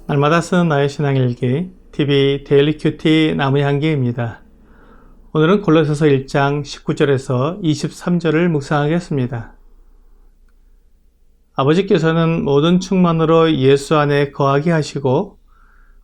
날마다 쓰는 나의 신앙일기 TV 데일리 큐티 나무의 한계입니다. 오늘은 골로새서 1장 19절에서 23절을 묵상하겠습니다. 아버지께서는 모든 충만으로 예수 안에 거하게 하시고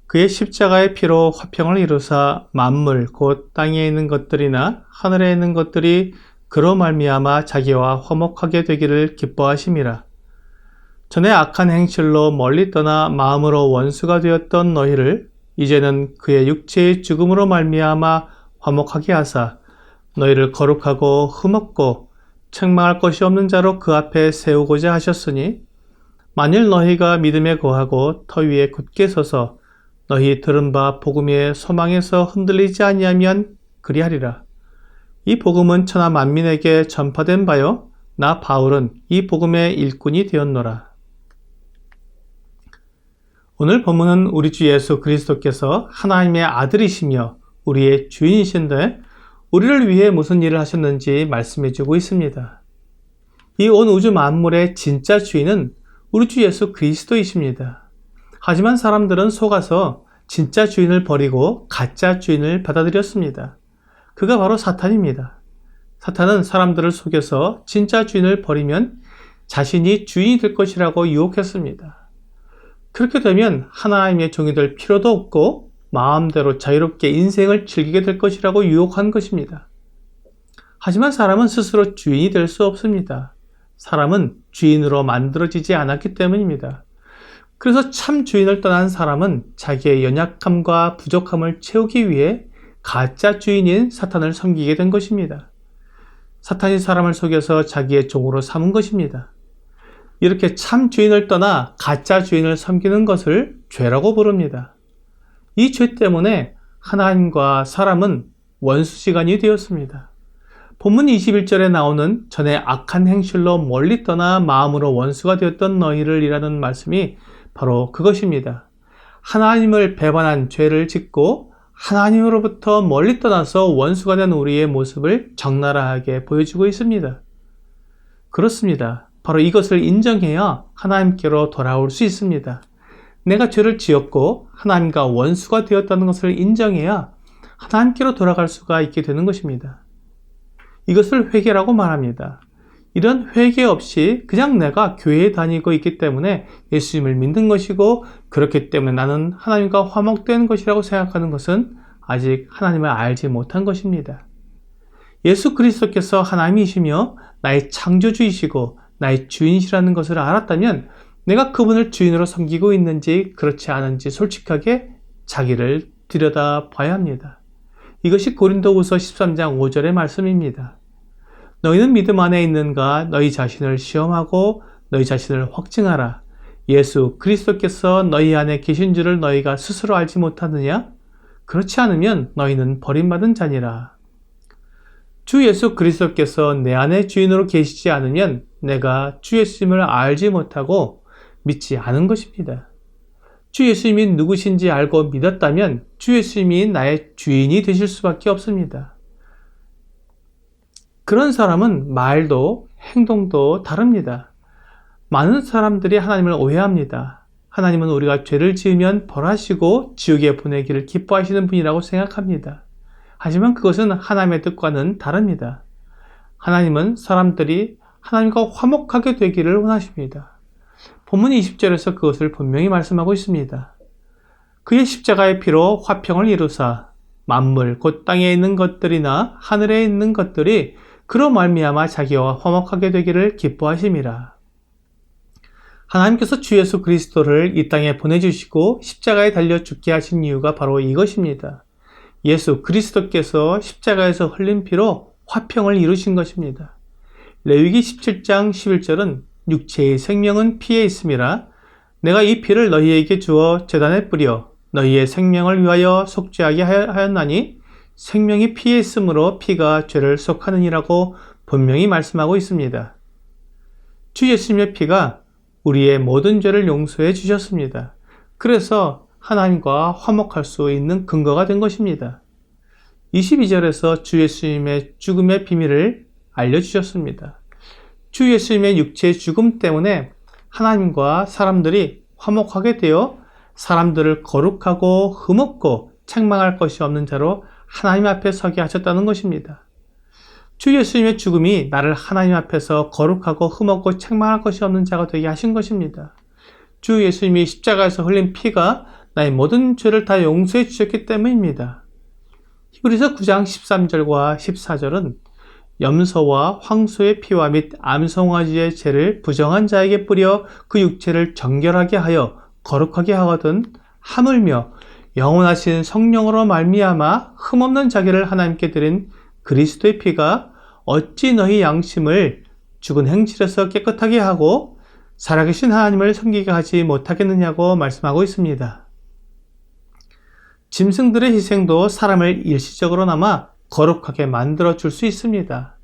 그의 십자가의 피로 화평을 이루사 만물 곧 땅에 있는 것들이나 하늘에 있는 것들이 그로 말미암아 자기와 화목하게 되기를 기뻐하심이라. 전에 악한 행실로 멀리 떠나 마음으로 원수가 되었던 너희를 이제는 그의 육체의 죽음으로 말미암아 화목하게 하사 너희를 거룩하고 흠없고 책망할 것이 없는 자로 그 앞에 세우고자 하셨으니 만일 너희가 믿음에 거하고 터 위에 굳게 서서 너희 들은 바 복음의 소망에서 흔들리지 아니하면 그리하리라. 이 복음은 천하 만민에게 전파된 바요 나 바울은 이 복음의 일꾼이 되었노라. 오늘 본문은 우리 주 예수 그리스도께서 하나님의 아들이시며 우리의 주인이신데 우리를 위해 무슨 일을 하셨는지 말씀해 주고 있습니다. 이 온 우주 만물의 진짜 주인은 우리 주 예수 그리스도이십니다. 하지만 사람들은 속아서 진짜 주인을 버리고 가짜 주인을 받아들였습니다. 그가 바로 사탄입니다. 사탄은 사람들을 속여서 진짜 주인을 버리면 자신이 주인이 될 것이라고 유혹했습니다. 그렇게 되면 하나님의 종이 될 필요도 없고 마음대로 자유롭게 인생을 즐기게 될 것이라고 유혹한 것입니다. 하지만 사람은 스스로 주인이 될 수 없습니다. 사람은 주인으로 만들어지지 않았기 때문입니다. 그래서 참 주인을 떠난 사람은 자기의 연약함과 부족함을 채우기 위해 가짜 주인인 사탄을 섬기게 된 것입니다. 사탄이 사람을 속여서 자기의 종으로 삼은 것입니다. 이렇게 참 주인을 떠나 가짜 주인을 섬기는 것을 죄라고 부릅니다. 이 죄 때문에 하나님과 사람은 원수지간이 되었습니다. 본문 21절에 나오는 전에 악한 행실로 멀리 떠나 마음으로 원수가 되었던 너희를 이라는 말씀이 바로 그것입니다. 하나님을 배반한 죄를 짓고 하나님으로부터 멀리 떠나서 원수가 된 우리의 모습을 적나라하게 보여주고 있습니다. 그렇습니다. 바로 이것을 인정해야 하나님께로 돌아올 수 있습니다. 내가 죄를 지었고 하나님과 원수가 되었다는 것을 인정해야 하나님께로 돌아갈 수가 있게 되는 것입니다. 이것을 회개라고 말합니다. 이런 회개 없이 그냥 내가 교회에 다니고 있기 때문에 예수님을 믿는 것이고 그렇기 때문에 나는 하나님과 화목된 것이라고 생각하는 것은 아직 하나님을 알지 못한 것입니다. 예수 그리스도께서 하나님이시며 나의 창조주이시고 나의 주인이시라는 것을 알았다면 내가 그분을 주인으로 섬기고 있는지 그렇지 않은지 솔직하게 자기를 들여다 봐야 합니다. 이것이 고린도후서 13장 5절의 말씀입니다. 너희는 믿음 안에 있는가? 너희 자신을 시험하고 너희 자신을 확증하라. 예수 그리스도께서 너희 안에 계신 줄을 너희가 스스로 알지 못하느냐? 그렇지 않으면 너희는 버림받은 자니라. 주 예수 그리스도께서 내 안에 주인으로 계시지 않으면 내가 주 예수님을 알지 못하고 믿지 않은 것입니다. 주 예수님이 누구신지 알고 믿었다면 주 예수님이 나의 주인이 되실 수밖에 없습니다. 그런 사람은 말도 행동도 다릅니다. 많은 사람들이 하나님을 오해합니다. 하나님은 우리가 죄를 지으면 벌하시고 지옥에 보내기를 기뻐하시는 분이라고 생각합니다. 하지만 그것은 하나님의 뜻과는 다릅니다. 하나님은 사람들이 하나님과 화목하게 되기를 원하십니다. 본문 20절에서 그것을 분명히 말씀하고 있습니다. 그의 십자가의 피로 화평을 이루사 만물 곧 땅에 있는 것들이나 하늘에 있는 것들이 그로 말미암아 자기와 화목하게 되기를 기뻐하심이라. 하나님께서 주 예수 그리스도를 이 땅에 보내주시고 십자가에 달려 죽게 하신 이유가 바로 이것입니다. 예수 그리스도께서 십자가에서 흘린 피로 화평을 이루신 것입니다. 레위기 17장 11절은 육체의 생명은 피에 있음이라 내가 이 피를 너희에게 주어 제단에 뿌려 너희의 생명을 위하여 속죄하게 하였나니 생명이 피에 있으므로 피가 죄를 속하느니라고 분명히 말씀하고 있습니다. 주 예수님의 피가 우리의 모든 죄를 용서해 주셨습니다. 그래서 하나님과 화목할 수 있는 근거가 된 것입니다. 22절에서 주 예수님의 죽음의 비밀을 알려주셨습니다. 주 예수님의 육체의 죽음 때문에 하나님과 사람들이 화목하게 되어 사람들을 거룩하고 흠없고 책망할 것이 없는 자로 하나님 앞에 서게 하셨다는 것입니다. 주 예수님의 죽음이 나를 하나님 앞에서 거룩하고 흠없고 책망할 것이 없는 자가 되게 하신 것입니다. 주 예수님이 십자가에서 흘린 피가 나의 모든 죄를 다 용서해 주셨기 때문입니다. 히브리서 9장 13절과 14절은 염소와 황소의 피와 및 암송아지의 죄를 부정한 자에게 뿌려 그 육체를 정결하게 하여 거룩하게 하거든 하물며 영원하신 성령으로 말미암아 흠없는 자기를 하나님께 드린 그리스도의 피가 어찌 너희 양심을 죽은 행실에서 깨끗하게 하고 살아계신 하나님을 섬기게 하지 못하겠느냐고 말씀하고 있습니다. 짐승들의 희생도 사람을 일시적으로나마 거룩하게 만들어 줄 수 있습니다.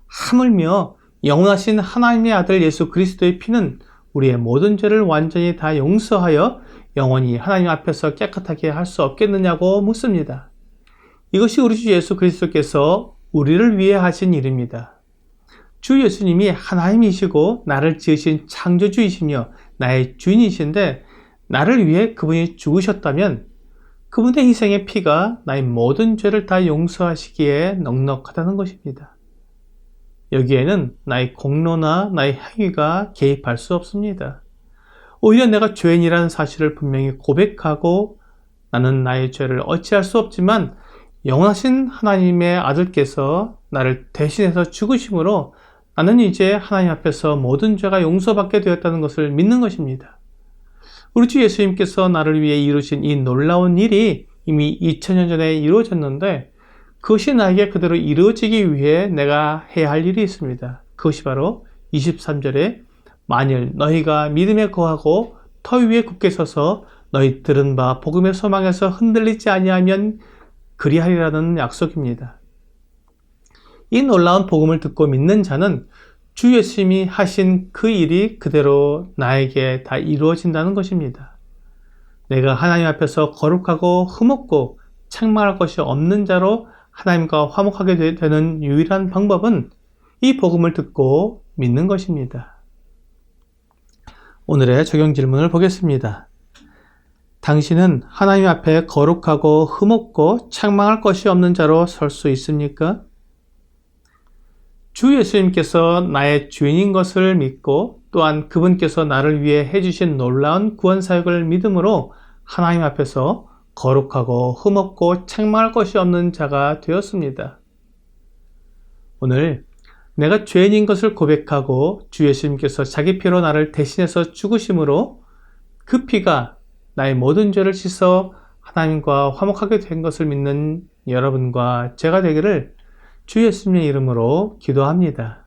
하물며 영원하신 하나님의 아들 예수 그리스도의 피는 우리의 모든 죄를 완전히 다 용서하여 영원히 하나님 앞에서 깨끗하게 할 수 없겠느냐고 묻습니다. 이것이 우리 주 예수 그리스도께서 우리를 위해 하신 일입니다. 주 예수님이 하나님이시고 나를 지으신 창조주이시며 나의 주인이신데 나를 위해 그분이 죽으셨다면 그분의 희생의 피가 나의 모든 죄를 다 용서하시기에 넉넉하다는 것입니다. 여기에는 나의 공로나 나의 행위가 개입할 수 없습니다. 오히려 내가 죄인이라는 사실을 분명히 고백하고 나는 나의 죄를 어찌할 수 없지만 영원하신 하나님의 아들께서 나를 대신해서 죽으심으로 나는 이제 하나님 앞에서 모든 죄가 용서받게 되었다는 것을 믿는 것입니다. 우리 주 예수님께서 나를 위해 이루신 이 놀라운 일이 이미 2000년 전에 이루어졌는데 그것이 나에게 그대로 이루어지기 위해 내가 해야 할 일이 있습니다. 그것이 바로 23절에 만일 너희가 믿음에 거하고 터 위에 굳게 서서 너희 들은 바 복음의 소망에서 흔들리지 아니하면 그리하리라는 약속입니다. 이 놀라운 복음을 듣고 믿는 자는 주 예수님이 하신 그 일이 그대로 나에게 다 이루어진다는 것입니다. 내가 하나님 앞에서 거룩하고 흠없고 책망할 것이 없는 자로 하나님과 화목하게 되는 유일한 방법은 이 복음을 듣고 믿는 것입니다. 오늘의 적용 질문을 보겠습니다. 당신은 하나님 앞에 거룩하고 흠없고 책망할 것이 없는 자로 설 수 있습니까? 주 예수님께서 나의 주인인 것을 믿고 또한 그분께서 나를 위해 해주신 놀라운 구원 사역을 믿음으로 하나님 앞에서 거룩하고 흠없고 책망할 것이 없는 자가 되었습니다. 오늘 내가 죄인인 것을 고백하고 주 예수님께서 자기 피로 나를 대신해서 죽으심으로 그 피가 나의 모든 죄를 씻어 하나님과 화목하게 된 것을 믿는 여러분과 제가 되기를 주 예수님의 이름으로 기도합니다.